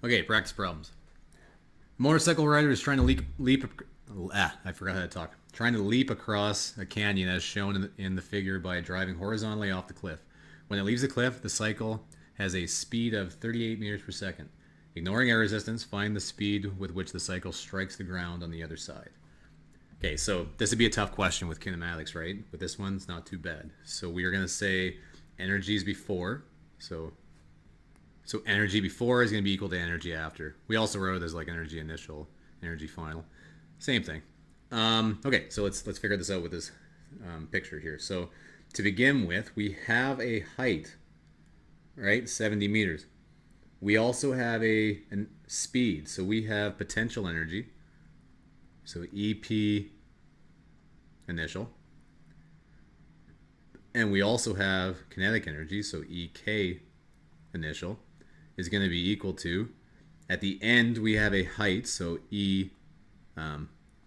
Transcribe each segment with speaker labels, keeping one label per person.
Speaker 1: Okay, practice problems. Motorcycle rider is trying to I forgot how to talk. Trying to leap across a canyon as shown in the figure by driving horizontally off the cliff. When it leaves the cliff, the cycle has a speed of 38 meters per second. Ignoring air resistance, find the speed with which the cycle strikes the ground on the other side. Okay, so this would be a tough question with kinematics, right? But this one's not too bad. So we are going to say energy is before. So energy before is going to be equal to energy after. We also wrote it as like energy initial, energy final. Same thing. Okay, so let's figure this out with this picture here. So to begin with, we have a height, right? 70 meters. We also have a speed. So we have potential energy. So EP initial. And we also have kinetic energy. So EK initial is going to be equal to, at the end we have a height, so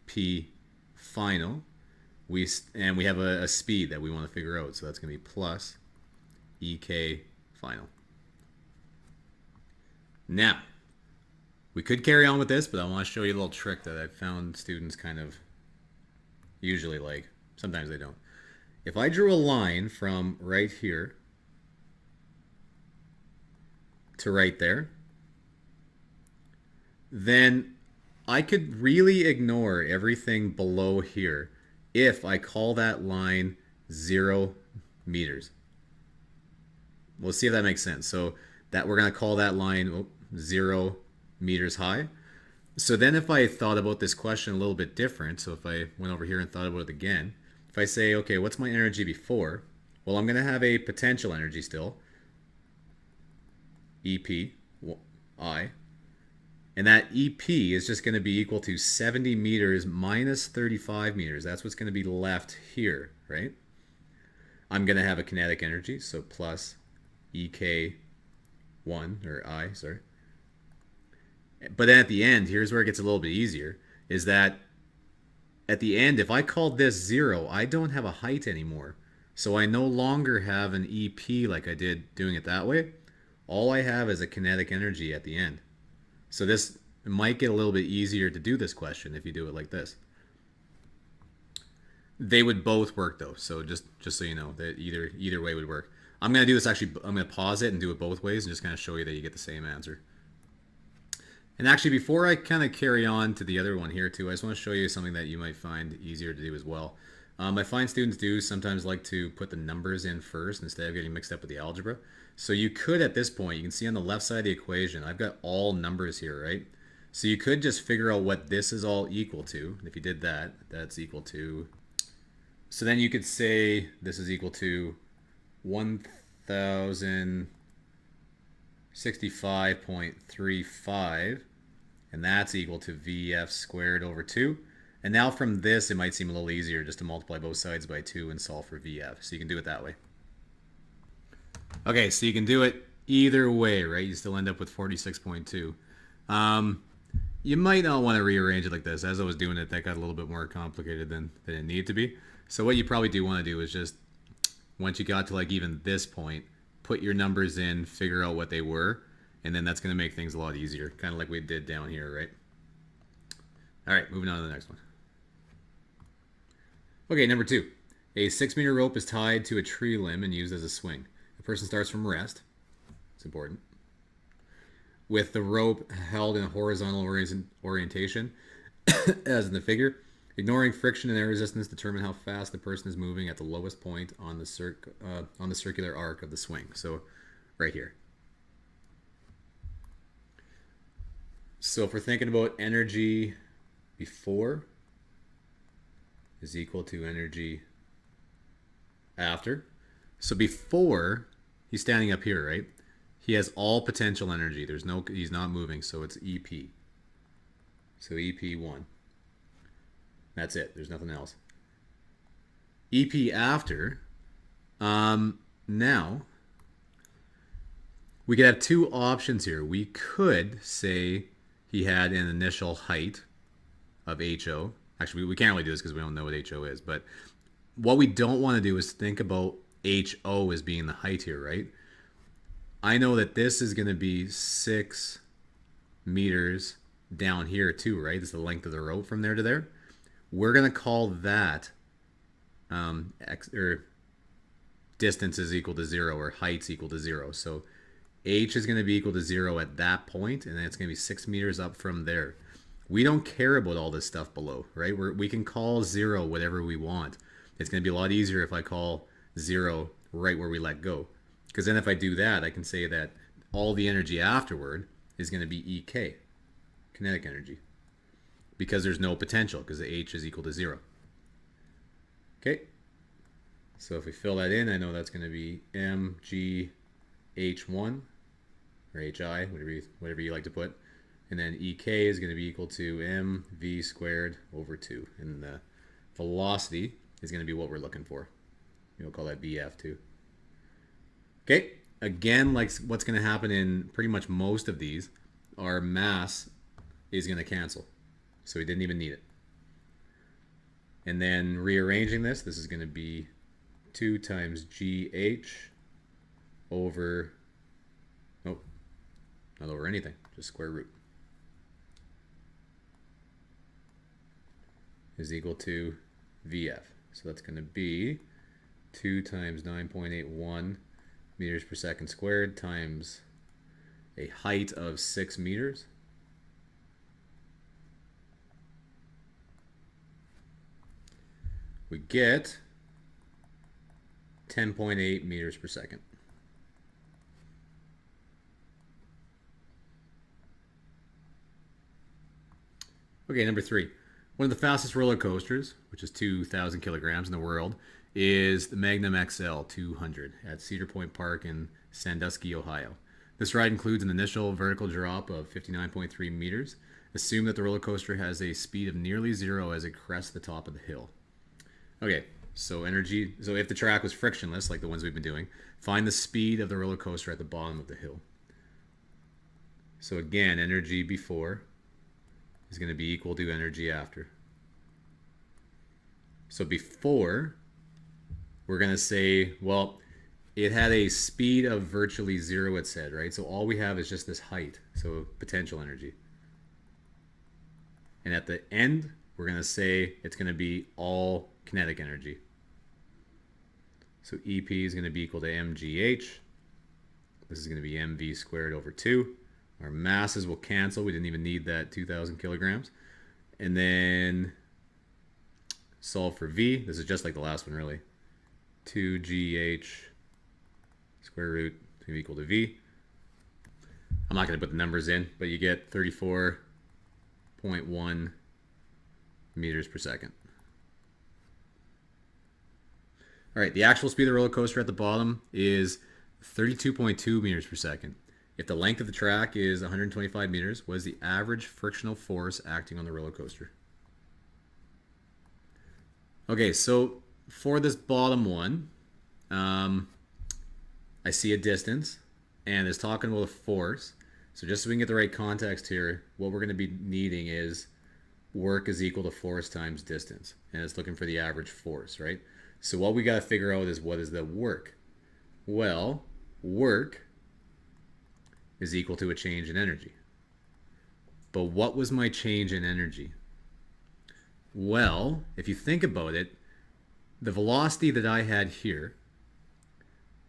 Speaker 1: P final, and we have a speed that we want to figure out, so that's going to be plus EK final. Now, we could carry on with this, but I want to show you a little trick that I've found students kind of usually like. Sometimes they don't. If I drew a line from right here to right there, then I could really ignore everything below here if I call that line 0 meters. We'll see if that makes sense. So that we're going to call that line 0 meters high. So then if I thought about this question a little bit different, so if I went over here and thought about it again, if I say, okay, what's my energy before? Well, I'm going to have a potential energy still, EP, I. And that EP is just going to be equal to 70 meters minus 35 meters. That's what's going to be left here, right? I'm going to have a kinetic energy, so plus EK1, or I, sorry. But then at the end, here's where it gets a little bit easier, is that at the end, if I called this 0, I don't have a height anymore. So I no longer have an EP like I did doing it that way. All I have is a kinetic energy at the end. So this might get a little bit easier to do this question if you do it like this. They would both work though, so just so you know that either way would work. I'm gonna do this actually. I'm gonna pause it and do it both ways and just kind of show you that you get the same answer. And actually, before I kind of carry on to the other one here too, I just want to show you something that you might find easier to do as well. I find students do sometimes like to put the numbers in first instead of getting mixed up with the algebra. So you could, at this point, you can see on the left side of the equation, I've got all numbers here, right? So you could just figure out what this is all equal to. If you did that, that's equal to... So then you could say this is equal to 1065.35, and that's equal to VF squared over 2. And now from this, it might seem a little easier just to multiply both sides by 2 and solve for VF. So you can do it that way. Okay, so you can do it either way, right? You still end up with 46.2. You might not want to rearrange it like this. As I was doing it, that got a little bit more complicated than it needed to be. So what you probably do want to do is just, once you got to like even this point, put your numbers in, figure out what they were, and then that's going to make things a lot easier, kind of like we did down here, right? All right, moving on to the next one. Okay, number 2. A 6-meter rope is tied to a tree limb and used as a swing. The person starts from rest. It's important. With the rope held in a horizontal orientation, as in the figure. Ignoring friction and air resistance, determine how fast the person is moving at the lowest point on the circular arc of the swing. So, right here. So if we're thinking about energy before is equal to energy after. So before, he's standing up here, right? He has all potential energy. He's not moving, so it's EP. So EP1. That's it. There's nothing else. EP after. Now, we could have two options here. We could say he had an initial height of HO. Actually, we can't really do this because we don't know what HO is. But what we don't want to do is think about HO as being the height here, right? I know that this is going to be 6 meters down here too, right? This is the length of the rope from there to there. We're going to call that or distance is equal to 0 or height's equal to 0. So h is going to be equal to 0 at that point, and then it's going to be 6 meters up from there. We don't care about all this stuff below, right? We can call 0 whatever we want. It's going to be a lot easier if I call 0 right where we let go. Because then if I do that, I can say that all the energy afterward is going to be EK, kinetic energy. Because there's no potential, because the H is equal to 0. Okay? So if we fill that in, I know that's going to be mgh1, or hi, whatever you like to put. And then EK is going to be equal to mv squared over 2. And the velocity is going to be what we're looking for. We'll call that VF too. Okay, again, like what's going to happen in pretty much most of these, our mass is going to cancel. So we didn't even need it. And then rearranging this is going to be 2 times GH over, nope, not over anything, just square root, is equal to VF. So that's going to be 2 times 9.81 meters per second squared times a height of 6 meters. We get 10.8 meters per second. Okay, number 3. One of the fastest roller coasters, which is 2,000 kilograms in the world, is the Magnum XL 200 at Cedar Point Park in Sandusky, Ohio. This ride includes an initial vertical drop of 59.3 meters. Assume that the roller coaster has a speed of nearly 0 as it crests the top of the hill. Okay, so energy. So if the track was frictionless, like the ones we've been doing, find the speed of the roller coaster at the bottom of the hill. So again, energy before is going to be equal to energy after. So before, we're going to say, well, it had a speed of virtually 0, it said, right? So all we have is just this height, so potential energy. And at the end, we're going to say it's going to be all kinetic energy. So EP is going to be equal to mgh. This is going to be mv squared over 2. Our masses will cancel. We didn't even need that 2,000 kilograms. And then solve for v. This is just like the last one, really. 2gh square root is going to be equal to v. I'm not going to put the numbers in, but you get 34.1 meters per second. All right, the actual speed of the roller coaster at the bottom is 32.2 meters per second. If the length of the track is 125 meters, what is the average frictional force acting on the roller coaster? Okay, so for this bottom one, I see a distance, and it's talking about a force. So just so we can get the right context here, what we're going to be needing is work is equal to force times distance. And it's looking for the average force, right? So what we got to figure out is what is the work? Well, work is equal to a change in energy. But what was my change in energy? Well, if you think about it, the velocity that I had here,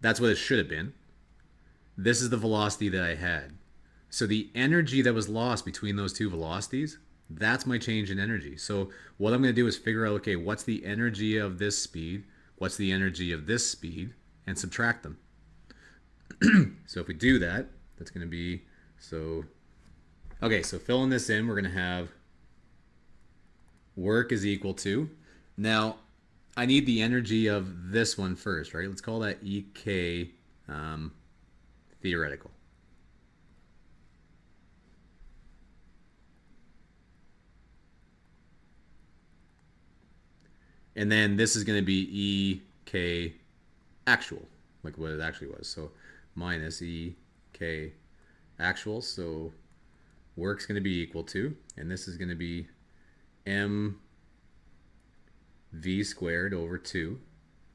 Speaker 1: that's what it should have been. This is the velocity that I had. So the energy that was lost between those two velocities, that's my change in energy. So what I'm going to do is figure out, okay, what's the energy of this speed? What's the energy of this speed? And subtract them. So if we do that, that's going to be, okay, so filling this in, we're going to have work is equal to, now I need the energy of this one first, right? Let's call that EK theoretical. And then this is going to be EK actual, like what it actually was. So minus EK actual. So work's going to be equal to, and this is going to be mv squared over 2.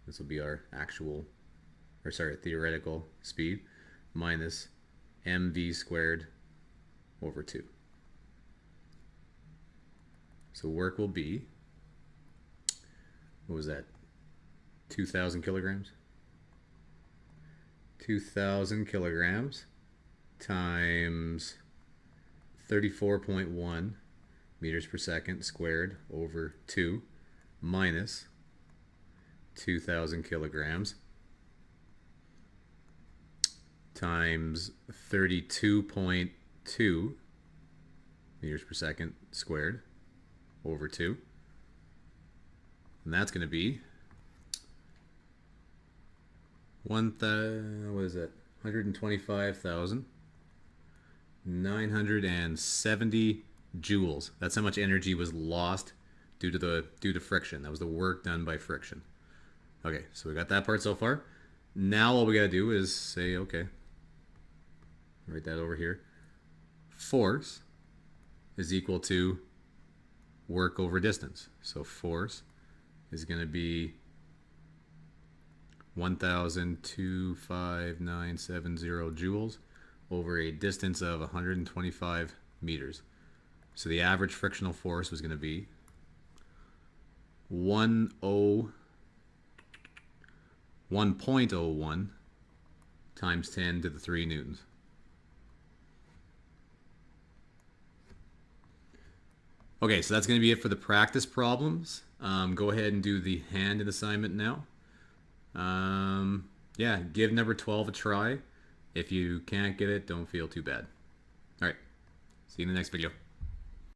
Speaker 1: This will be our actual, or sorry, theoretical speed, minus mv squared over 2. So work will be, what was that, 2,000 kilograms? 2,000 kilograms times 34.1 meters per second squared over 2 minus 2,000 kilograms times 32.2 meters per second squared over 2. And that's going to be what is it? 125,970 joules. That's how much energy was lost due to friction. That was the work done by friction. Okay, so we got that part so far. Now all we gotta do is say, okay, write that over here. Force is equal to work over distance. So force is gonna be 1,25970 joules over a distance of 125 meters. So the average frictional force was going to be 1.01 times 10 to the 3 newtons. Okay, so that's going to be it for the practice problems. Go ahead and do the handed assignment now. Yeah, give number 12 a try. If you can't get it, don't feel too bad. All right, see you in the next video.